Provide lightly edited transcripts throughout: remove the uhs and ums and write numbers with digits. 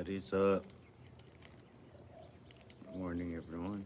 What is up? Good morning, everyone.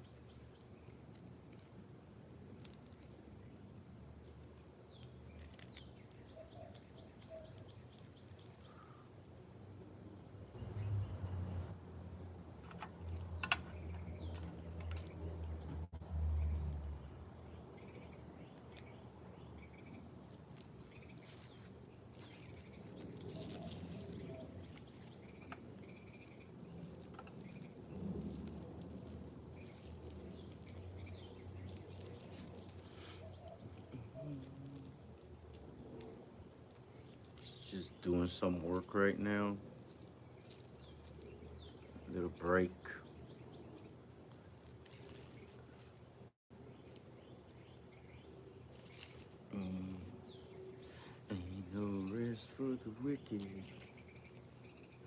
Just doing some work right now. Little break. Mm, ain't no rest for the wicked.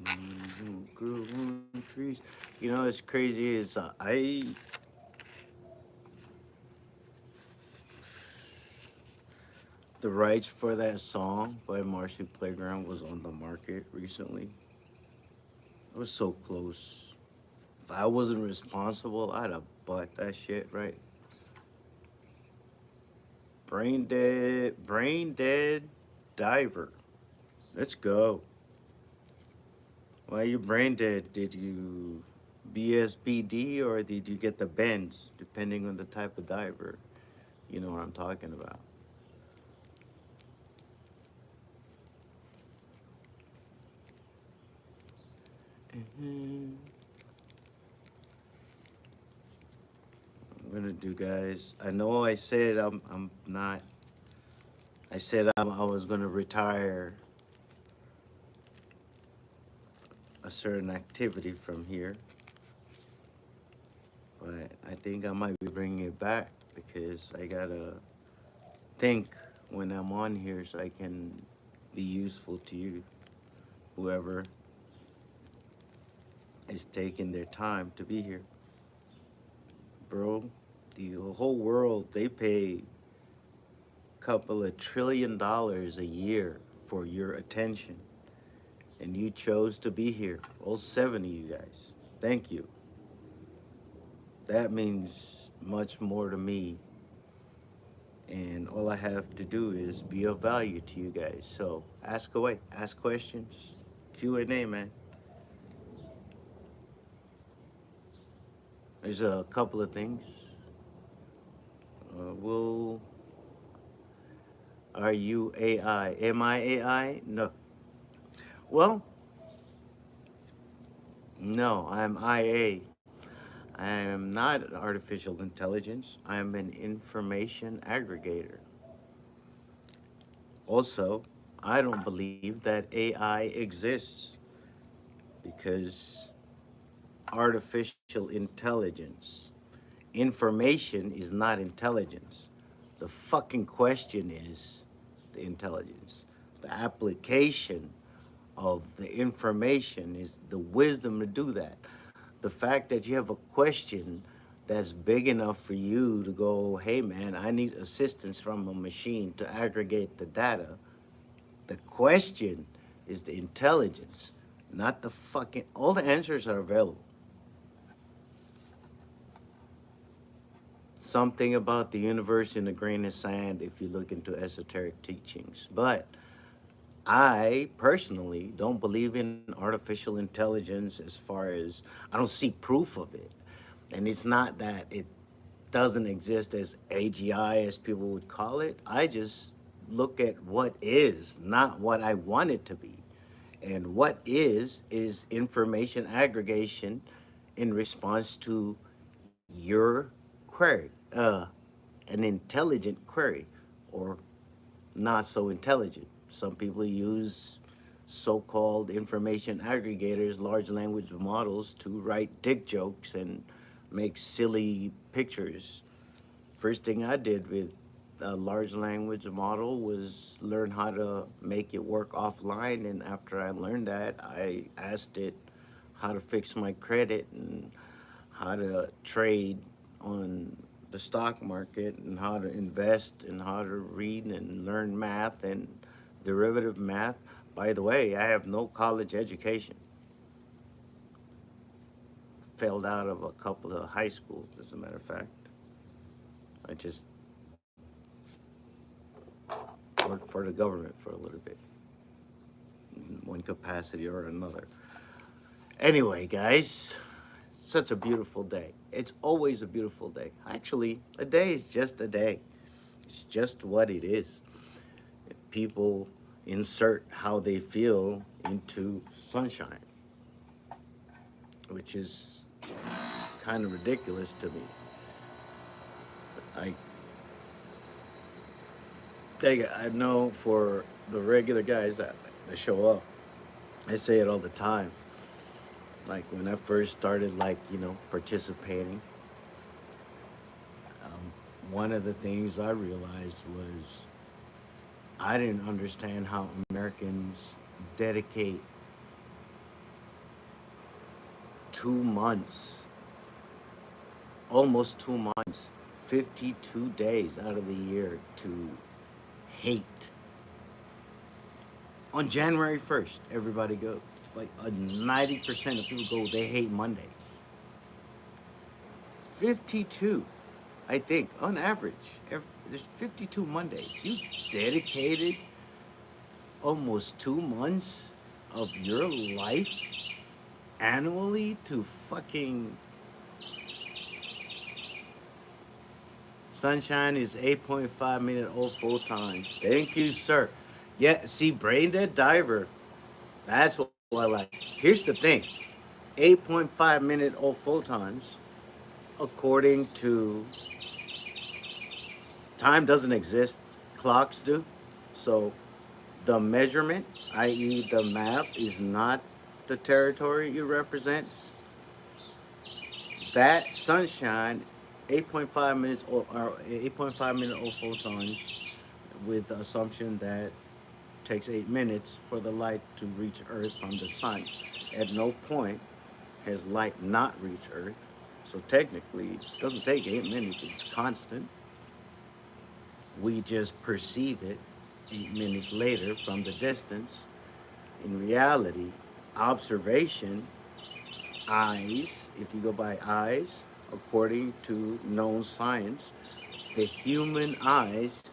Don't grow on trees. You know, what's crazy is the rights for that song by Marcy Playground was on the market recently. I was so close. If I wasn't responsible, I'd have bought that shit, right? Brain dead diver. Let's go. Why you brain dead? Did you BSBD or did you get the bends, depending on the type of diver? You know what I'm talking about. I'm gonna do, guys. I know I said I'm not. I said I was gonna retire a certain activity from here, but I think I might be bringing it back because I gotta think when I'm on here so I can be useful to you, whoever is taking their time to be here. Bro, the whole world, they pay a couple of $1 trillion a year for your attention. And you chose to be here. All seven of you guys. Thank you. That means much more to me. And all I have to do is be of value to you guys. So ask away, ask questions, Q&A, man. There's a couple of things. Will Are you AI? Am I AI? No. Well, no, I'm IA. I am not artificial intelligence. I am an information aggregator. Also, I don't believe that AI exists because artificial intelligence, information is not intelligence. The fucking question is the intelligence. The application of the information is the wisdom to do that. The fact that you have a question that's big enough for you to go, hey man, I need assistance from a machine to aggregate the data. The question is the intelligence, not the fucking. All the answers are available. Something about the universe in a grain of sand if you look into esoteric teachings. But I personally don't believe in artificial intelligence as far as I don't see proof of it. And it's not that it doesn't exist as AGI, as people would call it. I just look at what is, not what I want it to be. And what is information aggregation in response to your query, an intelligent query, or not so intelligent. Some people use so-called information aggregators, large language models, to write dick jokes and make silly pictures. First thing I did with a large language model was learn how to make it work offline. And after I learned that, I asked it how to fix my credit and how to trade on the stock market and how to invest and how to read and learn math and derivative math. By the way, I have no college education. failed out of a couple of high schools, as a matter of fact. I just worked for the government for a little bit, in one capacity or another. Anyway, guys, such a beautiful day. It's always a beautiful day. Actually, a day is just a day. It's just what it is. People insert how they feel into sunshine, which is kind of ridiculous to me. I I know for the regular guys that show up, I say it all the time. Like when I first started, like participating, one of the things I realized was I didn't understand how Americans dedicate 2 months, almost 2 months, 52 days out of the year to hate. On January 1st, everybody goes. Like 90% of people go, they hate Mondays. 52, I think, on average. There's 52 Mondays. You dedicated almost 2 months of your life annually to fucking sunshine is 8.5 minute old full times. Thank you, sir. Yeah, see, Brain Dead Diver, that's what I like. Here's the thing 8.5 minute old full times, according to time, doesn't exist, clocks do. So the measurement, i.e., the map, is not the territory it represents. That sunshine, 8.5 minutes or 8.5 minute old photons, with the assumption that takes 8 minutes for the light to reach Earth from the sun. At no point has light not reached Earth. So technically, it doesn't take 8 minutes, it's constant. We just perceive it 8 minutes later from the distance. In reality, observation, eyes, if you go by eyes, according to known science, the human eyes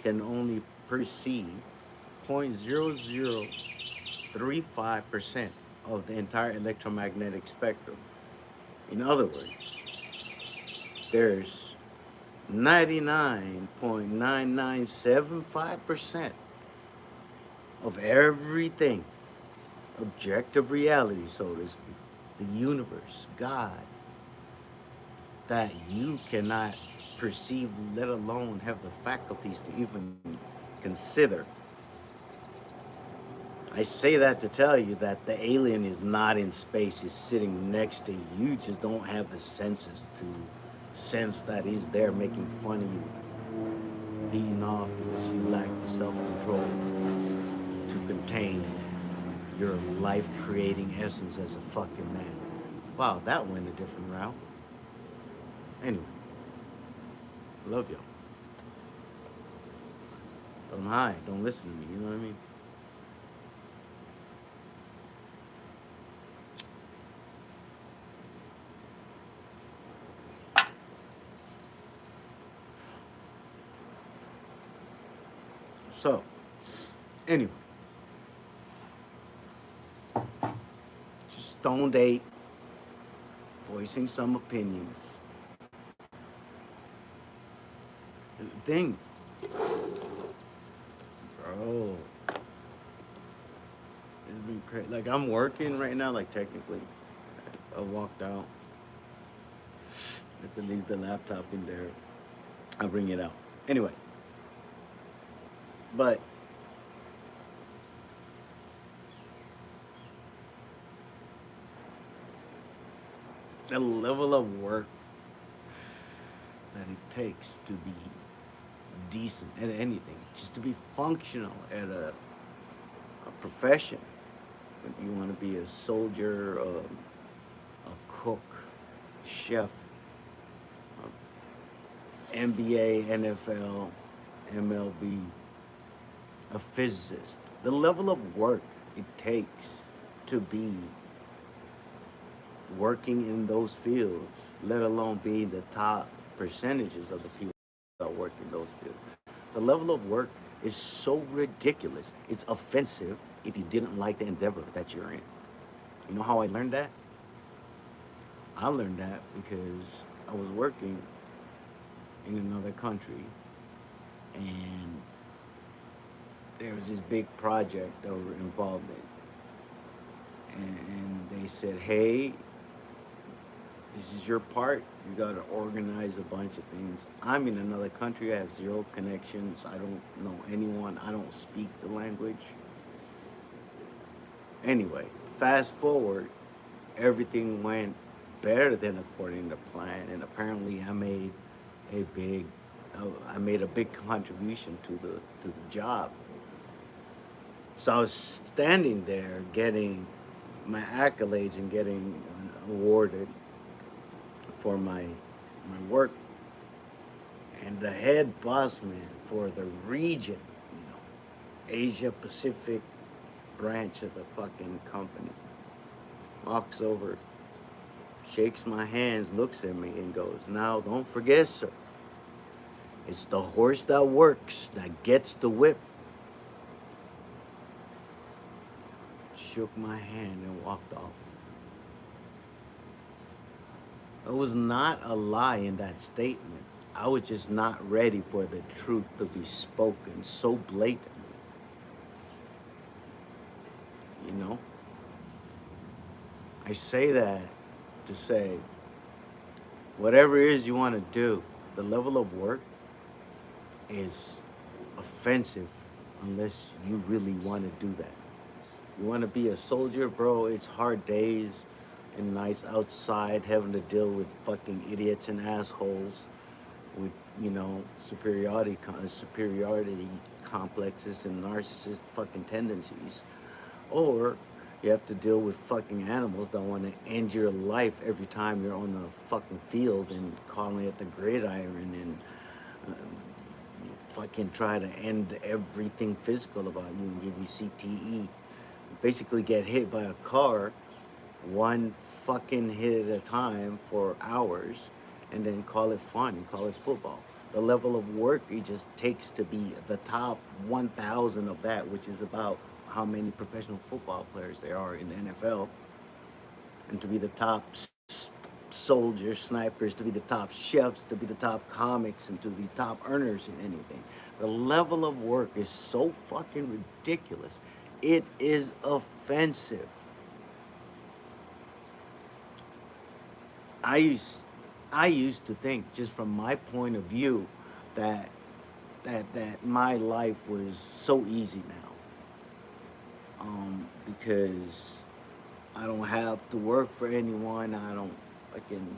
can only perceive 0.0035% of the entire electromagnetic spectrum. In other words, there's 99.9975% of everything, objective reality, so to speak, the universe, God, that you cannot perceive, let alone have the faculties to even consider. I say that to tell you that the alien is not in space, he's sitting next to you. You just don't have the senses to sense that he's there making fun of you, beating off because you lack the self control to contain your life creating essence as a fucking man. Wow, that went a different route. Anyway, love y'all. Don't hide, don't listen to me, you know what I mean? So, anyway, just Stone Date, voicing some opinions. The thing, bro, it's been crazy. Like, I'm working right now, like, technically. I walked out. I have to leave the laptop in there. I'll bring it out. Anyway, but the level of work that it takes to be decent at anything, just to be functional at a profession. You want to be a soldier, a cook, chef, NBA, NFL, MLB, a physicist. The level of work it takes to be working in those fields, let alone being the top percentages of the people that work in those fields. The level of work is so ridiculous. It's offensive if you didn't like the endeavor that you're in. You know how I learned that? I learned that because I was working in another country, and there was this big project that we were involved in. And they said, hey, this is your part. You got to organize a bunch of things. I'm in another country. I have zero connections. I don't know anyone. I don't speak the language. Anyway, fast forward, everything went better than according to plan, and apparently a big, I made a big contribution to the job. So I was standing there getting my accolades and getting awarded for my work, and the head boss man for the region, Asia Pacific branch of the fucking company, walks over, shakes my hands, looks at me, and goes, "Now, don't forget, sir, it's the horse that works that gets the whip." Shook my hand and walked off. It was not a lie in that statement. I was just not ready for the truth to be spoken so blatantly. You know? I say that to say, whatever it is you want to do, the level of work is offensive unless you really want to do that. You want to be a soldier, bro, it's hard days and nights outside having to deal with fucking idiots and assholes with, superiority complexes and narcissist fucking tendencies. Or you have to deal with fucking animals that want to end your life every time you're on the fucking field and calling it the gridiron and fucking try to end everything physical about you and give you CTE. Basically get hit by a car one fucking hit at a time for hours and then call it fun, call it football. The level of work it just takes to be the top 1,000 of that, which is about how many professional football players there are in the NFL, and to be the top soldiers, snipers, to be the top chefs, to be the top comics, and to be top earners in anything. The level of work is so fucking ridiculous. It is offensive. I used I used to think, just from my point of view, that that my life was so easy now, because I don't have to work for anyone. I don't fucking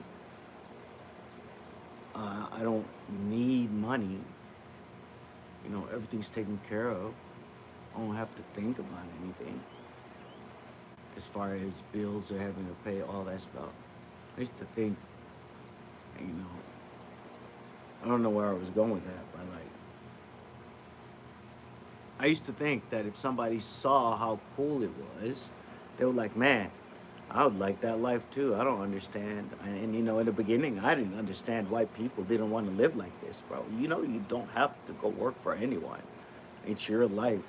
I don't need money. Everything's taken care of. I don't have to think about anything as far as bills or having to pay all that stuff. I used to think, you know, I don't know where I was going with that, but like, I used to think that if somebody saw how cool it was, they were like, man, I would like that life too. I don't understand. And in the beginning, I didn't understand why people didn't want to live like this, bro. You don't have to go work for anyone. It's your life.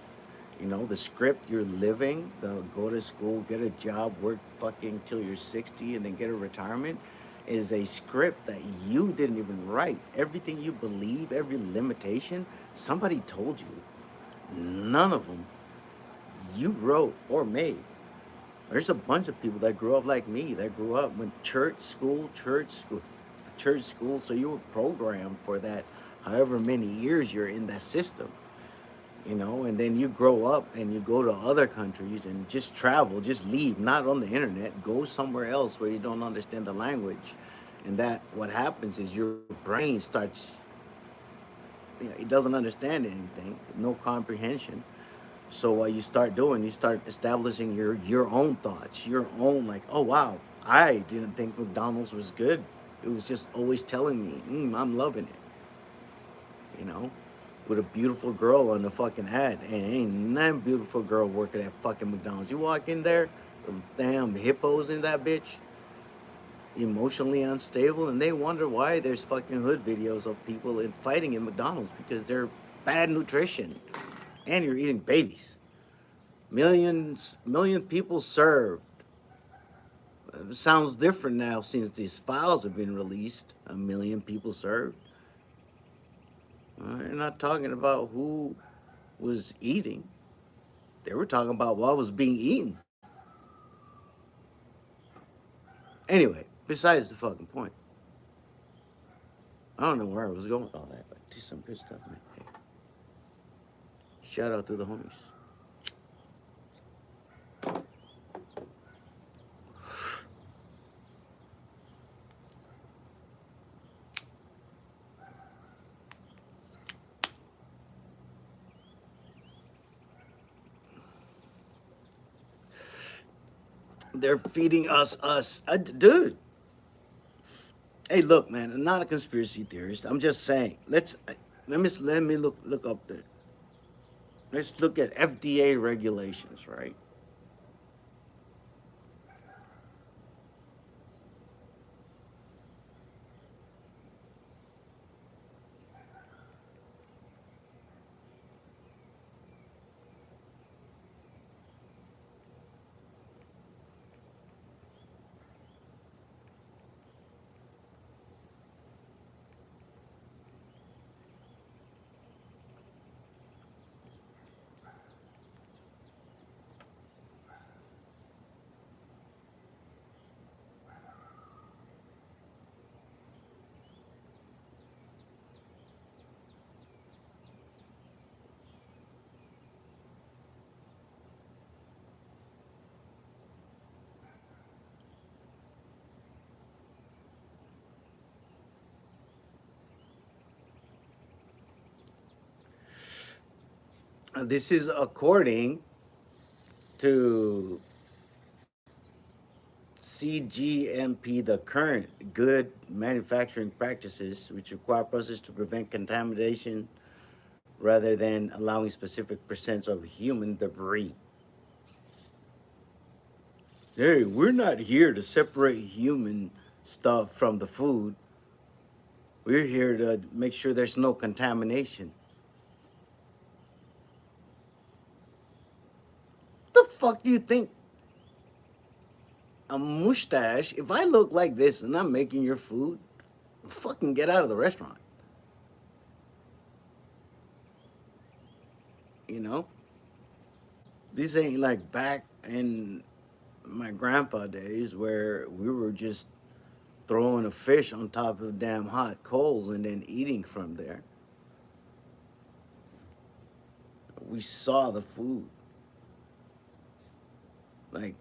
The script you're living, the go to school, get a job, work fucking till you're 60 and then get a retirement is a script that you didn't even write. Everything you believe, every limitation, somebody told you. None of them you wrote or made. There's a bunch of people that grew up like me, that grew up with church school, so you were programmed for that however many years you're in that system. And then you grow up and you go to other countries and just travel, just leave, not on the internet, go somewhere else where you don't understand the language. And that what happens is your brain starts, it doesn't understand anything, no comprehension. So what you start doing, you start establishing your own thoughts, your own like, oh wow, I didn't think McDonald's was good. It was just always telling me, I'm loving it. With a beautiful girl on the fucking ad, and ain't none beautiful girl working at fucking McDonald's. You walk in there, them damn hippos in that bitch. emotionally unstable, and they wonder why there's fucking hood videos of people fighting in McDonald's because they're bad nutrition, and you're eating babies. Million people served. It sounds different now since these files have been released. A million people served. They're not talking about who was eating. They were talking about what was being eaten. Anyway, besides the fucking point. I don't know where I was going with all that, but just some good stuff, man. Hey, shout out to the homies. They're feeding us. Dude. Hey, look, man. I'm not a conspiracy theorist. I'm just saying. Let me look up there. Let's look at FDA regulations, right? This is according to CGMP, the current good manufacturing practices, which require processes to prevent contamination rather than allowing specific percents of human debris. Hey, we're not here to separate human stuff from the food. We're here to make sure there's no contamination. What the fuck do you think? A mustache? If I look like this and I'm making your food, fucking get out of the restaurant. You know? This ain't like back in my grandpa days where we were just throwing a fish on top of damn hot coals and then eating from there. We saw the food. Like,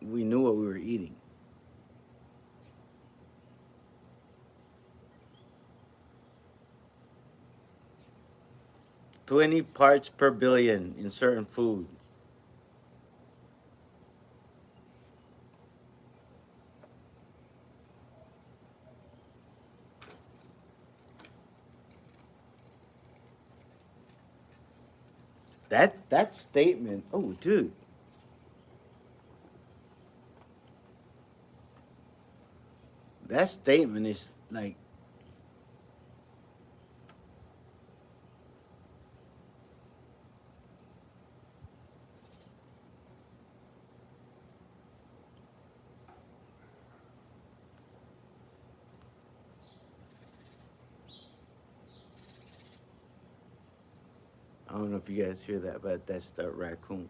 we knew what we were eating. 20 parts per billion in certain food. That statement, oh dude, that statement is like, I don't know if you guys hear that, but that's the raccoon.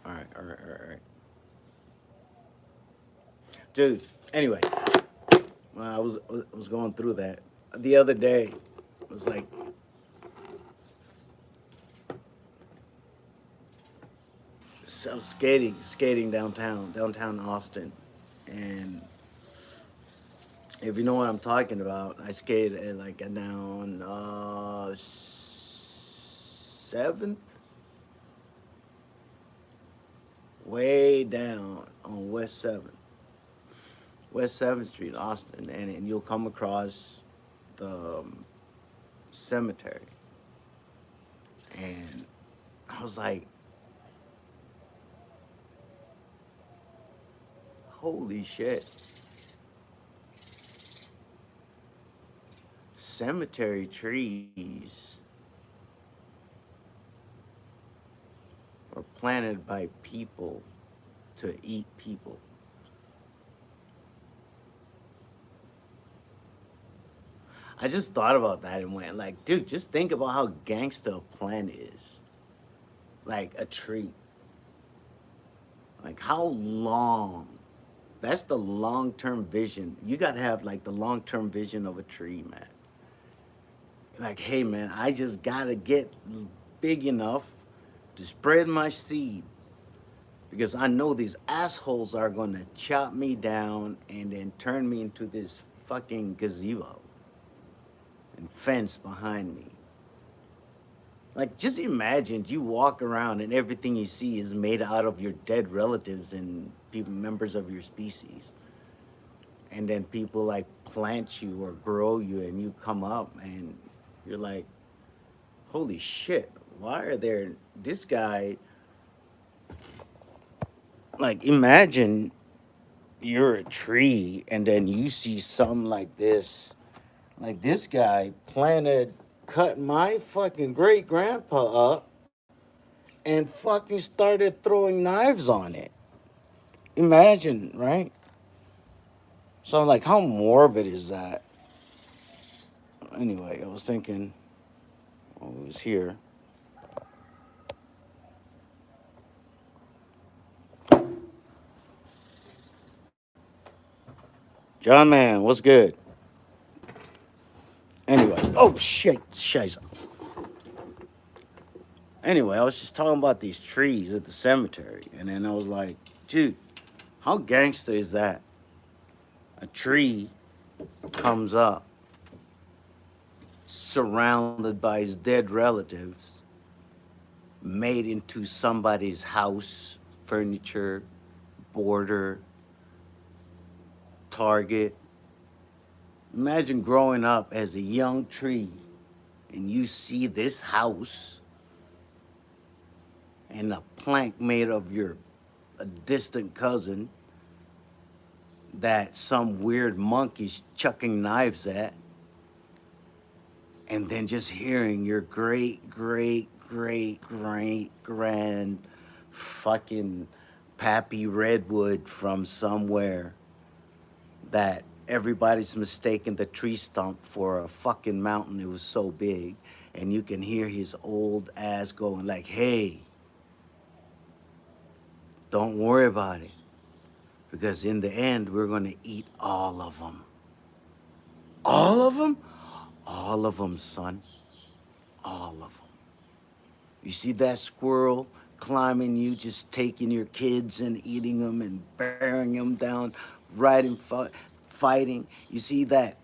All right, all right, all right, all right. Dude, anyway, when I was going through that the other day. It was like, so I was skating downtown Austin, and if you know what I'm talking about, I skated at like down Seventh, way down on West 7th Street, Austin, and you'll come across the cemetery. And I was like, holy shit. Cemetery trees are planted by people to eat people. I just thought about that and went like, dude, just think about how gangster a plant is. Like a tree. Like how long? That's the long-term vision. You got to have like the long-term vision of a tree, man. Like, hey, man, I just got to get big enough to spread my seed because I know these assholes are going to chop me down and then turn me into this fucking gazebo and fence behind me. Like, just imagine you walk around and everything you see is made out of your dead relatives and people, members of your species. And then people like plant you or grow you and you come up and you're like, holy shit, why are there, this guy, like, imagine you're a tree and then you see something like this guy planted, cut my fucking great grandpa up and fucking started throwing knives on it. Imagine, right? So I'm like, how morbid is that? Anyway, I was thinking, while I was here, John Man, what's good? Anyway, oh shit, shiza. Anyway, I was just talking about these trees at the cemetery, and then I was like, dude, how gangster is that? A tree comes up, surrounded by his dead relatives, made into somebody's house, furniture, border, target. Imagine growing up as a young tree and you see this house and a plank made of your a distant cousin that some weird monkey's chucking knives at, and then just hearing your great grand fucking Pappy Redwood from somewhere that everybody's mistaken the tree stump for a fucking mountain. It was so big. And you can hear his old ass going like, hey, don't worry about it. Because in the end, we're going to eat all of them. All of them? All of them, son. All of them. You see that squirrel climbing you, just taking your kids and eating them and bearing them down, right in fighting. You see that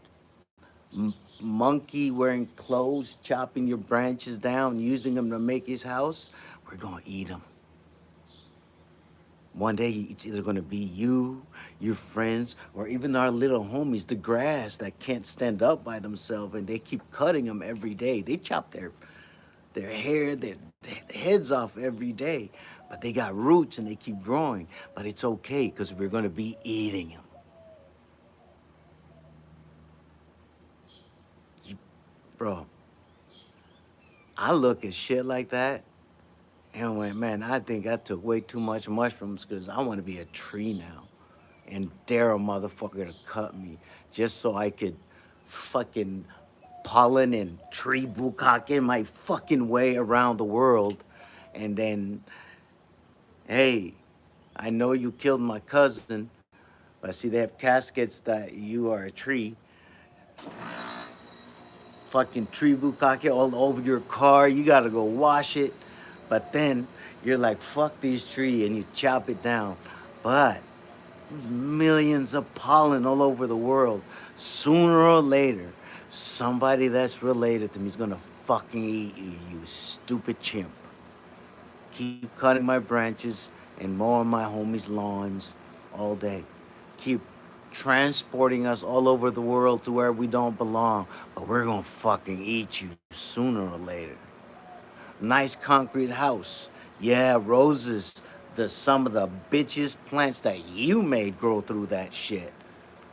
monkey wearing clothes, chopping your branches down, using them to make his house? We're going to eat them. One day, it's either going to be you, your friends, or even our little homies, the grass that can't stand up by themselves, and they keep cutting them every day. They chop their hair, their heads off every day, but they got roots and they keep growing. But it's okay because we're going to be eating them. You, bro, I look at shit like that and went, man, I think I took way too much mushrooms because I want to be a tree now and dare a motherfucker to cut me just so I could fucking pollen and tree bukkake my fucking way around the world. And then, hey, I know you killed my cousin, but see, they have caskets that you are a tree. Fucking tree bukkake all over your car. You gotta go wash it. But then you're like, fuck these trees, and you chop it down. But millions of pollen all over the world. Sooner or later, somebody that's related to me is gonna fucking eat you, you stupid chimp. Keep cutting my branches, and mowing my homies' lawns all day. Keep transporting us all over the world to where we don't belong, but we're gonna fucking eat you sooner or later. Nice concrete house. Yeah, roses, the some of the bitches plants that you made grow through that shit.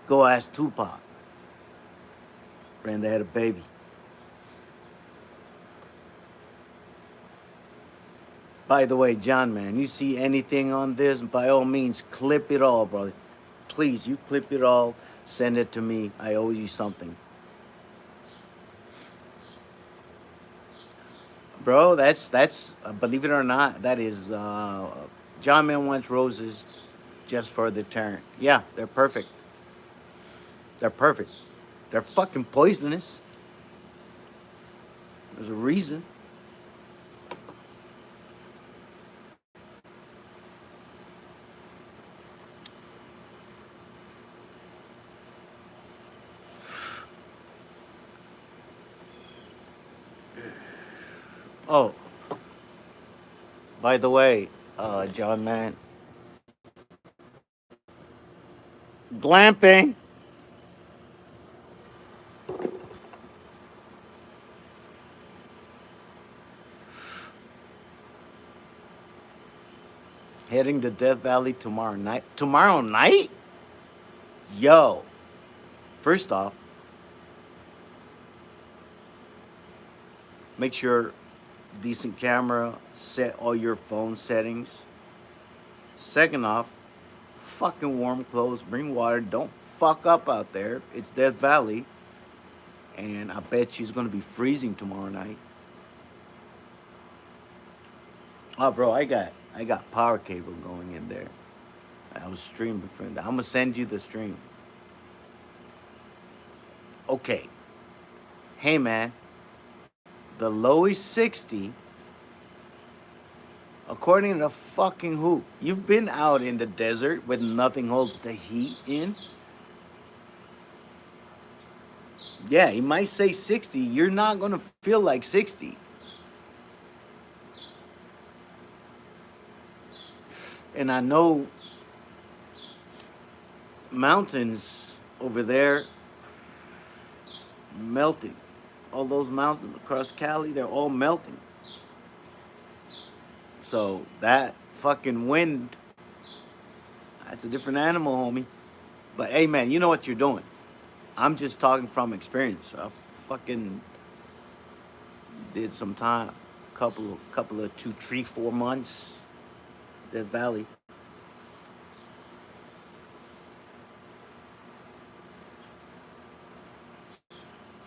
Go ask Tupac. Brenda had a baby. By the way, John, man, you see anything on this, by all means, clip it all, brother. Please, you clip it all, send it to me. I owe you something. Bro, that's believe it or not, that is John Man wants roses just for the turn. Yeah, they're perfect. They're perfect. They're fucking poisonous. There's a reason. Oh, by the way, John Man, glamping. Heading to Death Valley tomorrow night. Tomorrow night? Yo, first off, make sure decent camera, set all your phone settings. Second off, fucking warm clothes, bring water, don't fuck up out there. It's Death Valley, and I bet she's gonna be freezing tomorrow night. Oh, bro, I got power cable going in there. I was streaming from that. I'm gonna send you the stream. Okay, hey man, the low is 60. According to fucking who? You've been out in the desert with nothing holds the heat in. Yeah, he might say 60. You're not gonna feel like 60. And I know mountains over there melting. All those mountains across Cali, they're all melting. So that fucking wind, that's a different animal, homie. But hey, man, you know what you're doing. I'm just talking from experience. I fucking did some time, couple of 2, 3, 4 months, Death Valley.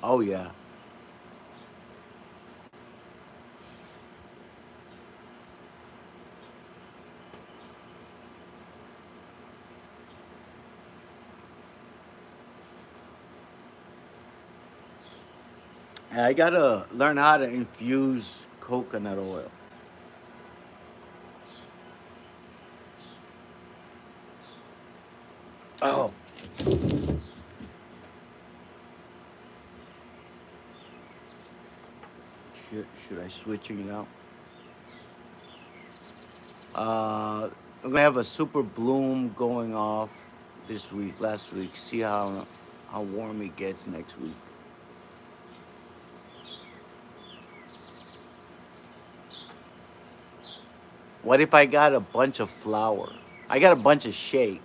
Oh yeah. I gotta learn how to infuse coconut oil. Oh, should I switch it out? I'm gonna have a super bloom going off this week, last week. See how warm it gets next week. What if I got a bunch of flour? I got a bunch of shake.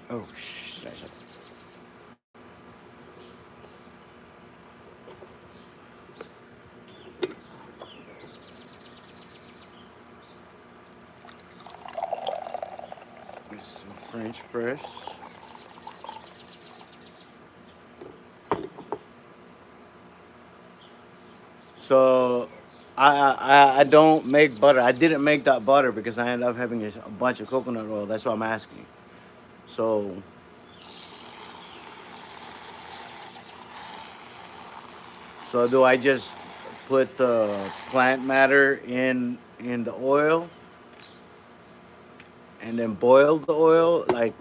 Oh shit! Some French press. So I don't make butter. I didn't make that butter because I ended up having a bunch of coconut oil. That's why I'm asking. So do I just put the plant matter in the oil? and then boil the oil like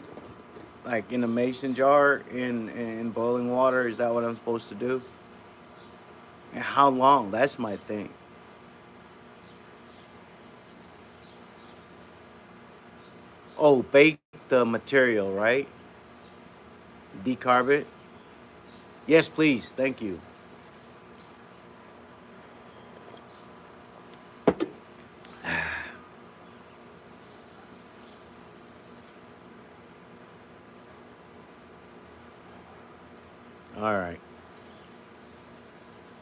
in a mason jar in boiling water. Is that what I'm supposed to do? And how long? That's my thing. Oh, bake the material, right? Decarb it. Yes, please. Thank you. All right.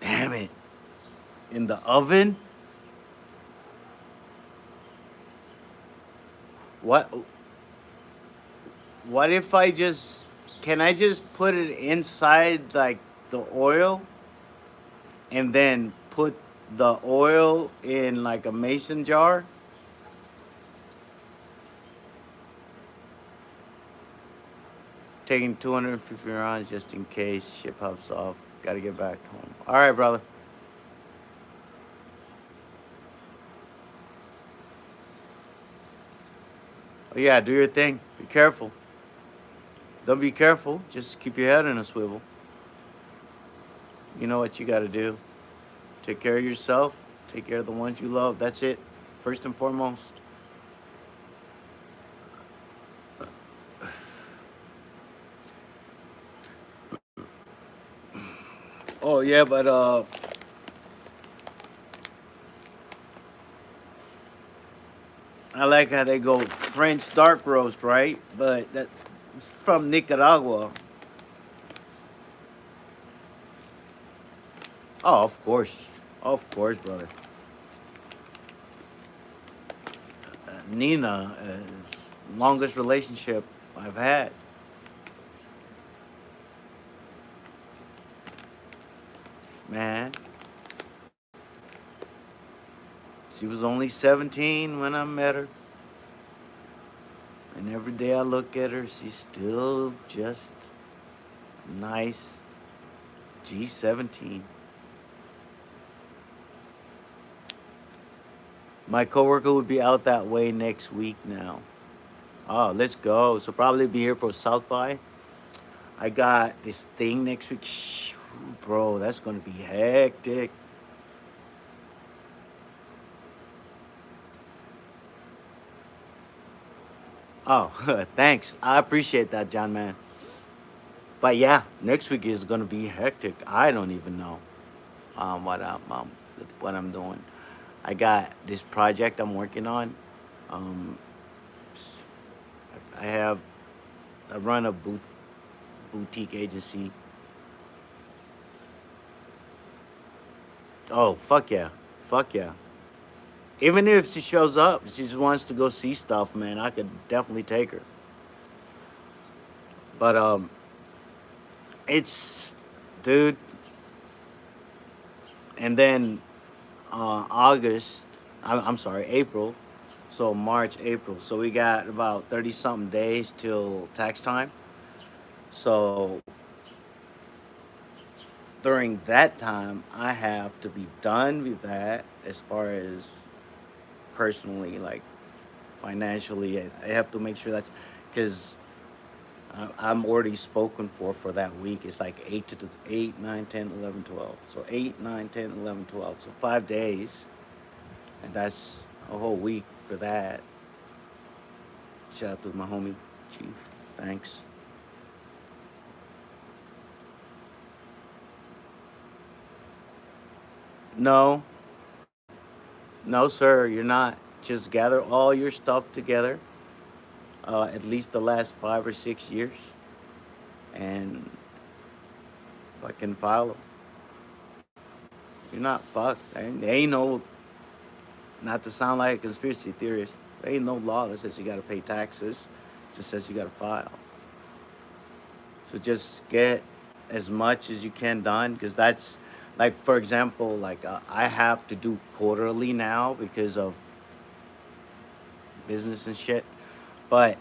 Damn it. In the oven? What what if I just can I just put it inside like the oil and then put the oil in like a mason jar? Taking 250 rounds just in case ship hops off. Gotta get back home. All right, brother. Oh, yeah, do your thing. Be careful. Don't be careful. Just keep your head in a swivel. You know what you gotta do. Take care of yourself. Take care of the ones you love. That's it. First and foremost. Oh yeah, but I like how they go French dark roast, right? But that's from Nicaragua. Oh, of course, brother. Nina is longest relationship I've had. Man, she was only 17 when I met her, and every day I look at her, she's still just nice. G17. My coworker would be out that way next week now. Oh, let's go. So probably be here for South by. I got this thing next week. Shh, bro, that's gonna be hectic. Oh, thanks. I appreciate that, John man. But yeah, next week is gonna be hectic. I don't even know what I'm doing. I got this project I'm working on. Um, I have I run a boutique agency. Oh fuck yeah, fuck yeah. Even if she shows up, she just wants to go see stuff, man. I could definitely take her. But it's dude, and then August. I'm sorry, April. So March, April. So we got about 30 something days till tax time. So during that time, I have to be done with that as far as personally, like financially. I have to make sure that's because I'm already spoken for that week. It's like 8, 9, 10, 11, 12. So 8, 9, 10, 11, 12. So 5 days. And that's a whole week for that. Shout out to my homie, Chief. Thanks. No, no, sir, you're not. Just gather all your stuff together, at least the last 5 or 6 years, and fucking file them. You're not fucked. There ain't no, not to sound like a conspiracy theorist, there ain't no law that says you gotta pay taxes. It just says you gotta file. So just get as much as you can done, because that's, like, for example, like I have to do quarterly now because of business and shit. But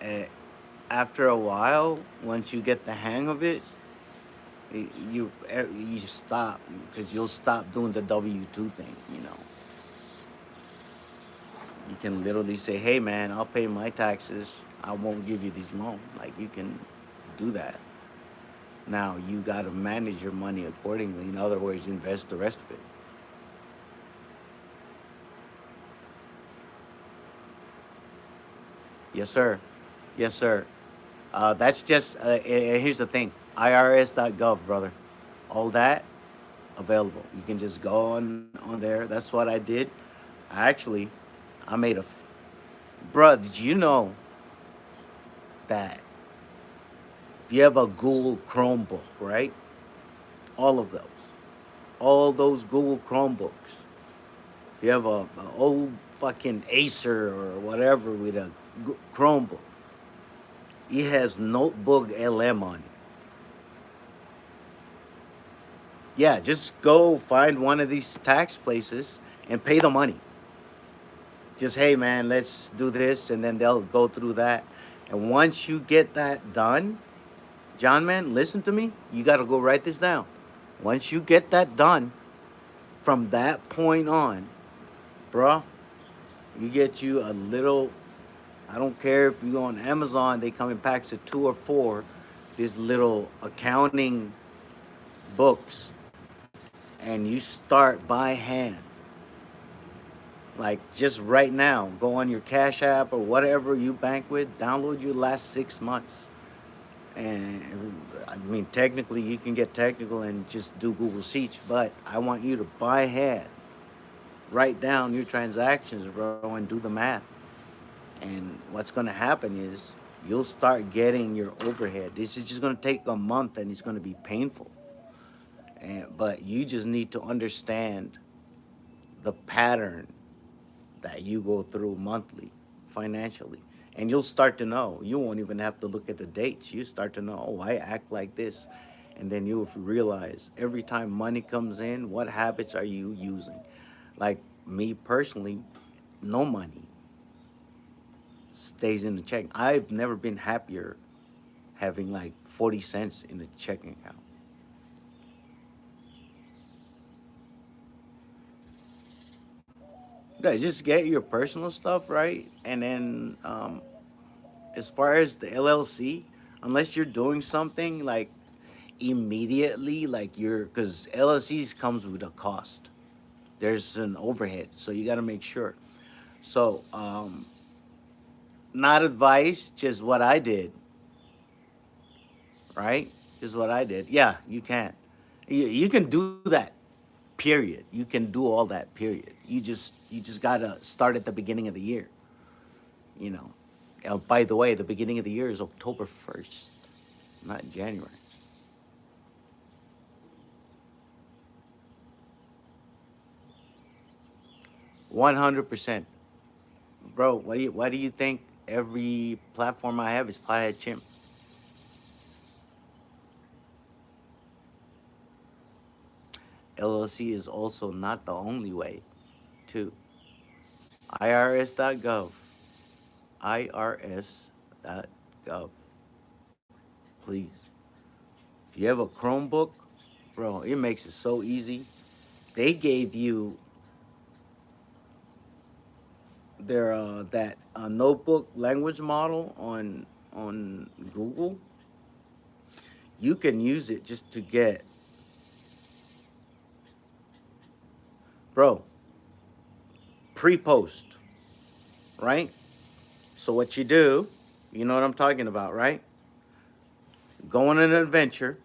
uh, after a while, once you get the hang of it, you stop because you'll stop doing the W two thing. You can literally say, hey man, I'll pay my taxes. I won't give you this loan. Like you can do that. Now you got to manage your money accordingly. In other words, invest the rest of it. Yes, sir. Yes, sir. That's just, here's the thing, irs.gov, brother. All that available. You can just go on there. That's what I did. I actually, I made bruh, did you know that if you have a Google Chromebook, right? All of those, all those Google Chromebooks, if you have a old fucking Acer or whatever with a Chromebook, it has Notebook LM on it. Yeah, just go find one of these tax places and pay the money. Just, hey man, let's do this, and then they'll go through that. And once you get that done, John man, listen to me. You got to go write this down. Once you get that done, from that point on, bruh, you get you a little. I don't care if you go on Amazon, they come in packs of 2 or 4. These little accounting books, and you start by hand. Like just right now, go on your Cash App or whatever you bank with, download your last 6 months. And I mean, technically, you can get technical and just do Google Sheets, but I want you to by hand write down your transactions, bro, and do the math. And what's going to happen is you'll start getting your overhead. This is just going to take a month and it's going to be painful. But you just need to understand the pattern that you go through monthly financially. And you'll start to know. You won't even have to look at the dates. You start to know, oh, I act like this. And then you'll realize every time money comes in, what habits are you using? Like me personally, no money stays in the check. I've never been happier having like 40 cents in a checking account. Yeah, just get your personal stuff right. And then as far as the LLC, unless you're doing something like immediately, like you're, because LLCs comes with a cost. There's an overhead, so you got to make sure. So, not advice, just what I did, right? Just what I did. Yeah, you can. You can do that. Period. You can do all that. Period. You just gotta start at the beginning of the year. You know. By the way, the beginning of the year is October 1st, not January. 100%, bro. Why do you think every platform I have is Potheadchimp? LLC is also not the only way. Too. IRS.gov. IRS.gov. Please. If you have a Chromebook, bro, it makes it so easy. They gave you their that notebook language model on Google. You can use it just to get, bro, pre-post, right? So what you do, you know what I'm talking about, right? Go on an adventure.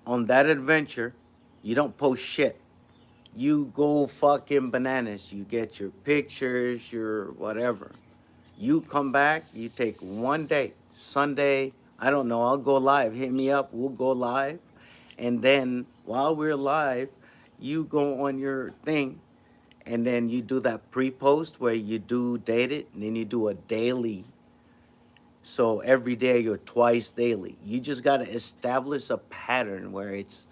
On that adventure, you don't post shit. You go fucking bananas. You get your pictures, your whatever. You come back, you take one day, Sunday, I don't know, I'll go live. Hit me up, we'll go live. And then while we're live, you go on your thing and then you do that pre-post where you do date it and then you do a daily. So every day you're twice daily. You just got to establish a pattern where it's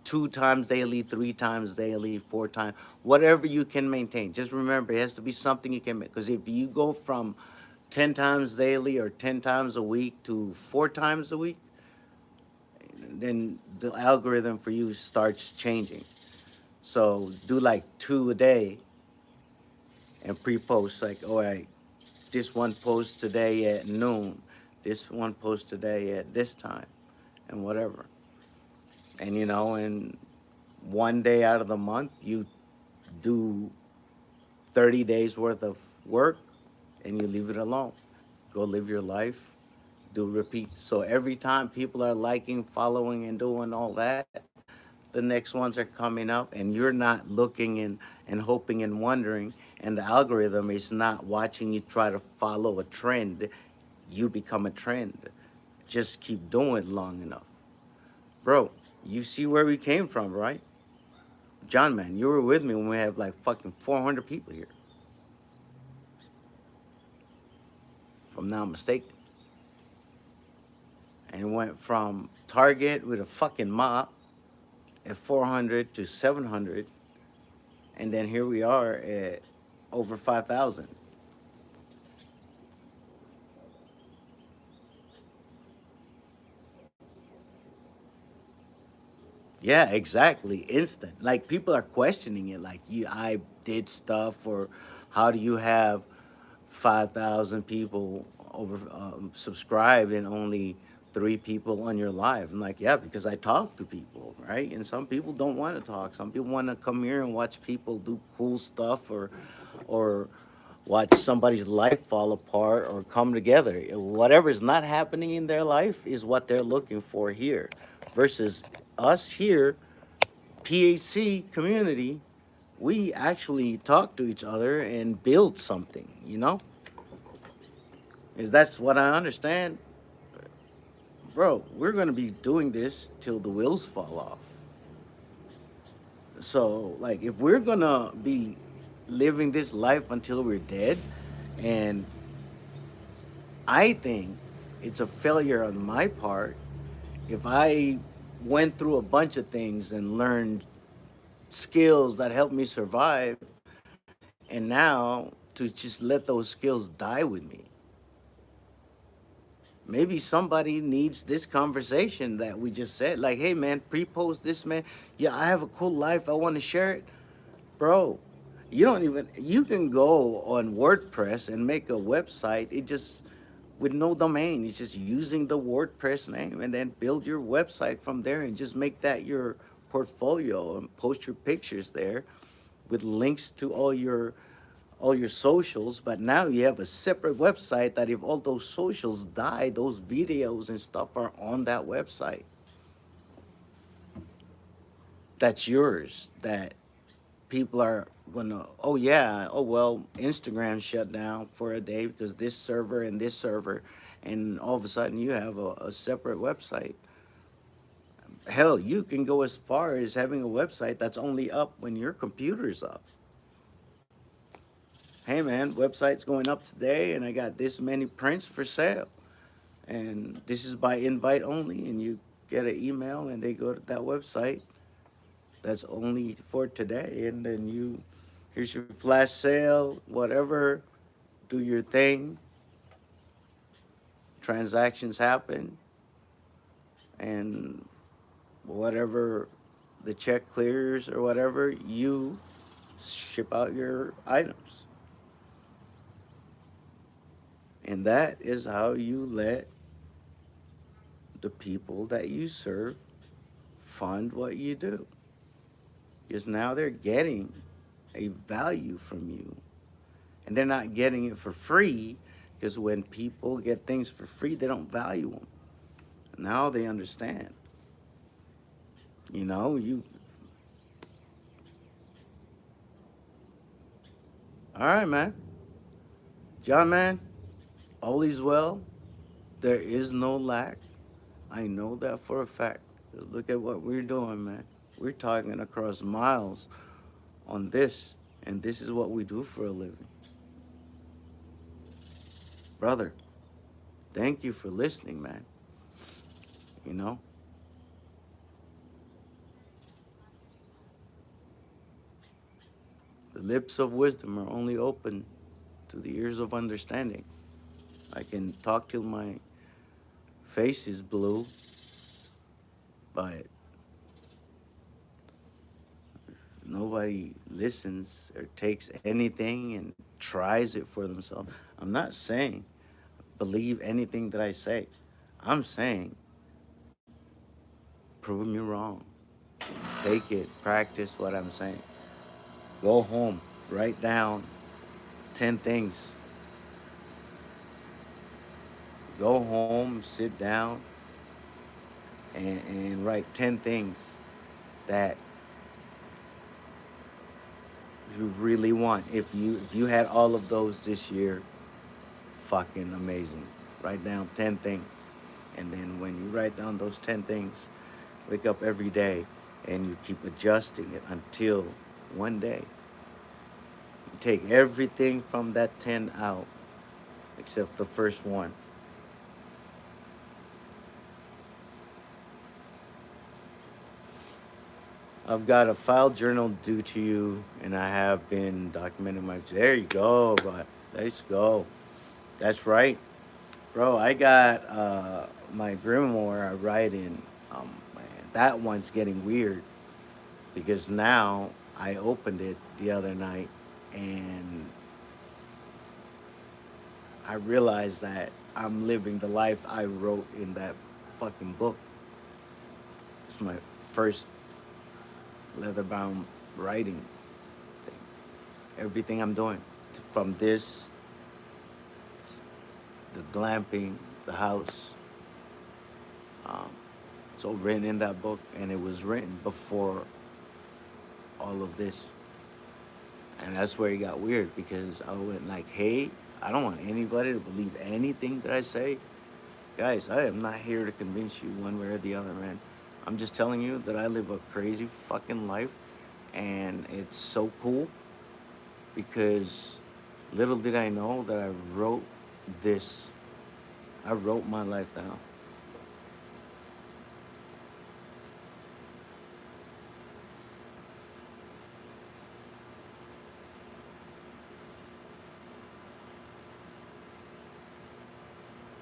2 times daily, 3 times daily, 4 times, whatever you can maintain. Just remember, it has to be something you can make. Because if you go from 10 times daily or 10 times a week to 4 times a week, then the algorithm for you starts changing. So do like 2 a day and pre-post like, all right, this one post today at noon, this one post today at this time, and whatever. And and one day out of the month, you do 30 days worth of work and you leave it alone. Go live your life, do repeat. So every time people are liking, following, and doing all that, the next ones are coming up, and you're not looking and hoping and wondering, and the algorithm is not watching you try to follow a trend. You become a trend. Just keep doing it long enough. Bro, you see where we came from, right? John, man, you were with me when we had like fucking 400 people here, if I'm not mistaken. And it went from Target with a fucking mop at 400 to 700, and then here we are at over 5,000. Yeah, exactly. Instant. Like people are questioning it. Like I did stuff, or how do you have 5,000 people over subscribed and only three people on your live? I'm like, yeah, because I talk to people, right? And some people don't want to talk. Some people want to come here and watch people do cool stuff, or watch somebody's life fall apart or come together. Whatever is not happening in their life is what they're looking for here, versus us here, PHC community. We actually talk to each other and build something. Is that's what I understand, bro. We're gonna be doing this till the wheels fall off. So, like, if we're gonna be living this life until we're dead, and I think it's a failure on my part if I went through a bunch of things and learned skills that helped me survive, and now to just let those skills die with me. Maybe somebody needs this conversation that we just said. Like, hey, man, pre-post this, man. Yeah, I have a cool life. I want to share it. Bro, you can go on WordPress and make a website. It just, with no domain, it's just using the WordPress name, and then build your website from there and just make that your portfolio and post your pictures there with links to all your socials. But now you have a separate website that if all those socials die, those videos and stuff are on that website. That's yours. That people are gonna, oh yeah, oh well, Instagram shut down for a day because this server, and all of a sudden you have a separate website. Hell, you can go as far as having a website that's only up when your computer's up. Hey man, website's going up today and I got this many prints for sale. And this is by invite only, and you get an email and they go to that website that's only for today, and then here's your flash sale, whatever, do your thing, transactions happen, and whatever the check clears or whatever, you ship out your items. And that is how you let the people that you serve fund what you do. Because now they're getting a value from you. And they're not getting it for free, because when people get things for free, they don't value them. Now they understand. You. All right, man. John, man, all is well. There is no lack. I know that for a fact. Just look at what we're doing, man. We're talking across miles on this, and this is what we do for a living. Brother, thank you for listening, man. You know, the lips of wisdom are only open to the ears of understanding. I can talk till my face is blue, but nobody listens or takes anything and tries it for themselves. I'm not saying believe anything that I say. I'm saying prove me wrong. Take it, practice what I'm saying. Go home, write down 10 things. Go home, sit down, and write 10 things that you really want. If you had all of those this year, fucking amazing. Write down 10 things. And then when you write down those 10 things, wake up every day and you keep adjusting it until one day you take everything from that 10 out except the first one. I've got a file journal due to you, and I have been documenting my. There you go, but let's go. That's right, bro. I got my grimoire I write in. Man, that one's getting weird because now I opened it the other night, and I realized that I'm living the life I wrote in that fucking book. It's my first leather-bound writing thing. Everything I'm doing, from this, the glamping, the house, um, it's all written in that book, and it was written before all of this. And that's where it got weird because I went like, hey, I don't want anybody to believe anything that I say. Guys, I am not here to convince you one way or the other, man. I'm just telling you that I live a crazy fucking life, and it's so cool because little did I know that I wrote this. I wrote my life down.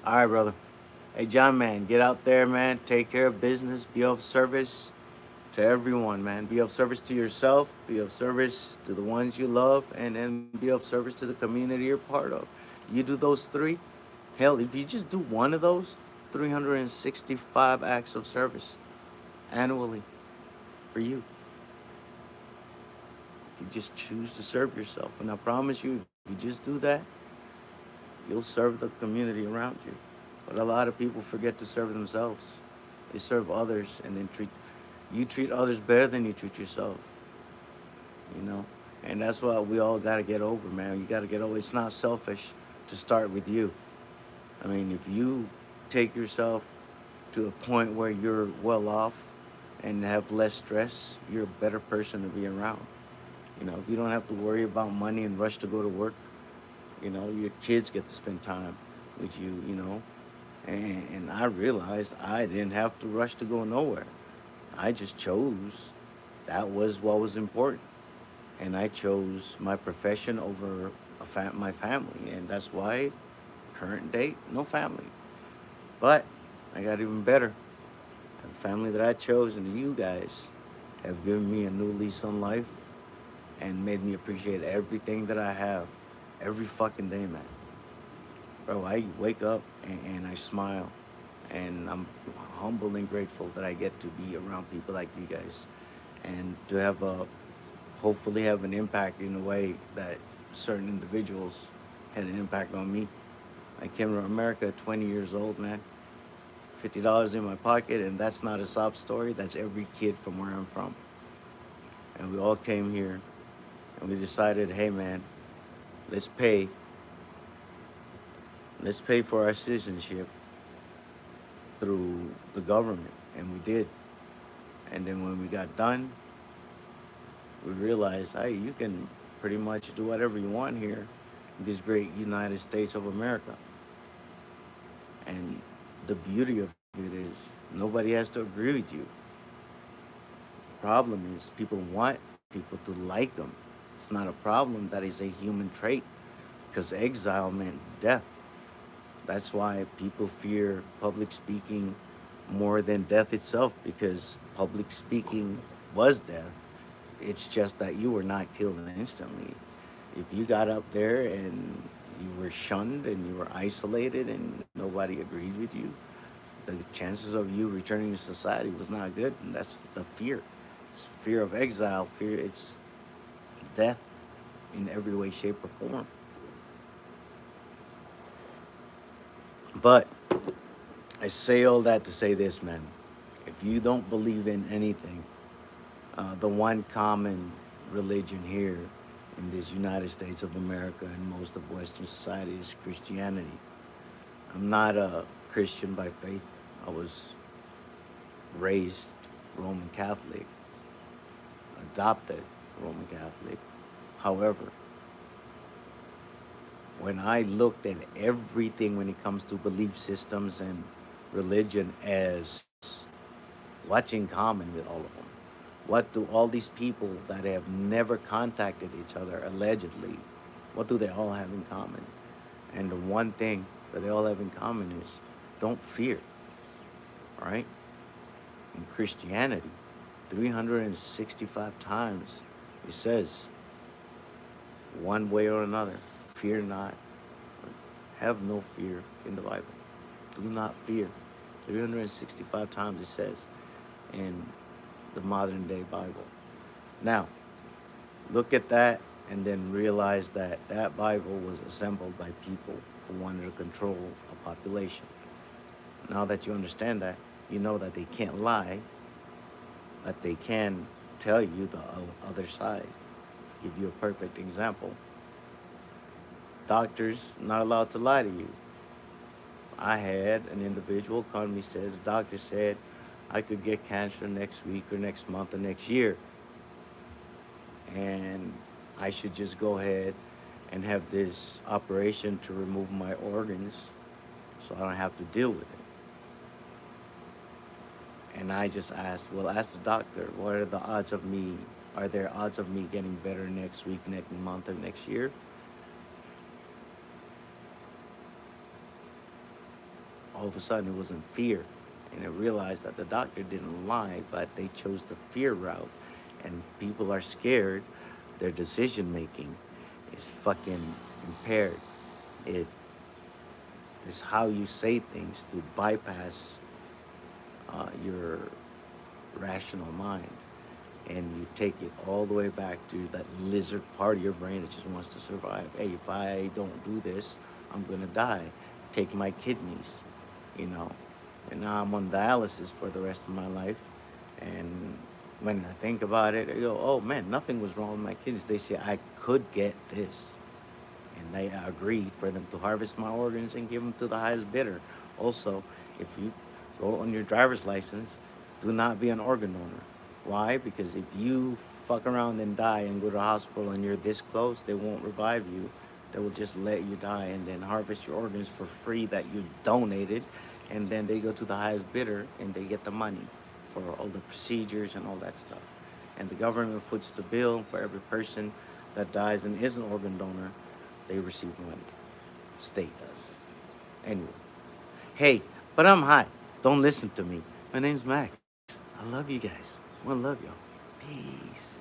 All right, brother. Hey, John, man, get out there, man. Take care of business. Be of service to everyone, man. Be of service to yourself. Be of service to the ones you love, and then be of service to the community you're part of. You do those three. Hell, if you just do one of those, 365 acts of service annually for you. You just choose to serve yourself. And I promise you, if you just do that, you'll serve the community around you. But a lot of people forget to serve themselves. They serve others and then treat others better than you treat yourself. You know? And that's what we all gotta get over, man. You gotta get over. It's not selfish to start with you. I mean, if you take yourself to a point where you're well off and have less stress, you're a better person to be around. You know, if you don't have to worry about money and rush to go to work, you know, your kids get to spend time with you, you know. And I realized I didn't have to rush to go nowhere. I just chose that was what was important. And I chose my profession over my family. And that's why, current date, no family. But I got even better. The family that I chose and you guys have given me a new lease on life and made me appreciate everything that I have every fucking day, man. Bro, I wake up and I smile, and I'm humble and grateful that I get to be around people like you guys, and to have hopefully have an impact in a way that certain individuals had an impact on me. I came to America at 20 years old, man. $50 in my pocket, and that's not a sob story. That's every kid from where I'm from. And we all came here, and we decided, hey, man, let's pay. Let's pay for our citizenship through the government, and we did. And then when we got done, we realized, hey, you can pretty much do whatever you want here in this great United States of America. And the beauty of it is nobody has to agree with you. The problem is people want people to like them. It's not a problem. That is a human trait because exile meant death. That's why people fear public speaking more than death itself because public speaking was death. It's just that you were not killed instantly. If you got up there and you were shunned and you were isolated and nobody agreed with you, the chances of you returning to society was not good. And that's the fear. It's fear of exile, fear, it's death in every way, shape, or form. But I say all that to say this, man. If you don't believe in anything, the one common religion here in this United States of America and most of Western society is Christianity. I'm not a Christian by faith. I was raised Roman Catholic, adopted Roman Catholic. However, when I looked at everything when it comes to belief systems and religion as what's in common with all of them, what do all these people that have never contacted each other allegedly, what do they all have in common? And the one thing that they all have in common is don't fear, right? In Christianity, 365 times it says one way or another, fear not. Have no fear in the Bible. Do not fear. 365 times it says in the modern day Bible. Now, look at that and then realize that that Bible was assembled by people who wanted to control a population. Now that you understand that, you know that they can't lie, but they can tell you the other side. Give you a perfect example. Doctors not allowed to lie to you. I had an individual come to me, said the doctor said I could get cancer next week or next month or next year, and I should just go ahead and have this operation to remove my organs so I don't have to deal with it. And I just asked, well, ask the doctor, what are the odds of me, are there odds of me getting better next week, next month, or next year? All of a sudden, it wasn't fear. And I realized that the doctor didn't lie, but they chose the fear route. And people are scared. Their decision making is fucking impaired. It is how you say things to bypass your rational mind. And you take it all the way back to that lizard part of your brain that just wants to survive. Hey, if I don't do this, I'm gonna die. Take my kidneys, you know. And now I'm on dialysis for the rest of my life. And when I think about it, I go, oh man, nothing was wrong with my kidneys. They say I could get this. And they agreed for them to harvest my organs and give them to the highest bidder. Also, if you go on your driver's license, do not be an organ donor. Why? Because if you fuck around and die and go to the hospital and you're this close, they won't revive you. They will just let you die and then harvest your organs for free that you donated. And then they go to the highest bidder and they get the money for all the procedures and all that stuff. And the government foots the bill for every person that dies and is an organ donor, they receive money. State does. Anyway. Hey, but I'm high. Don't listen to me. My name's Max. I love you guys. I love y'all. Peace.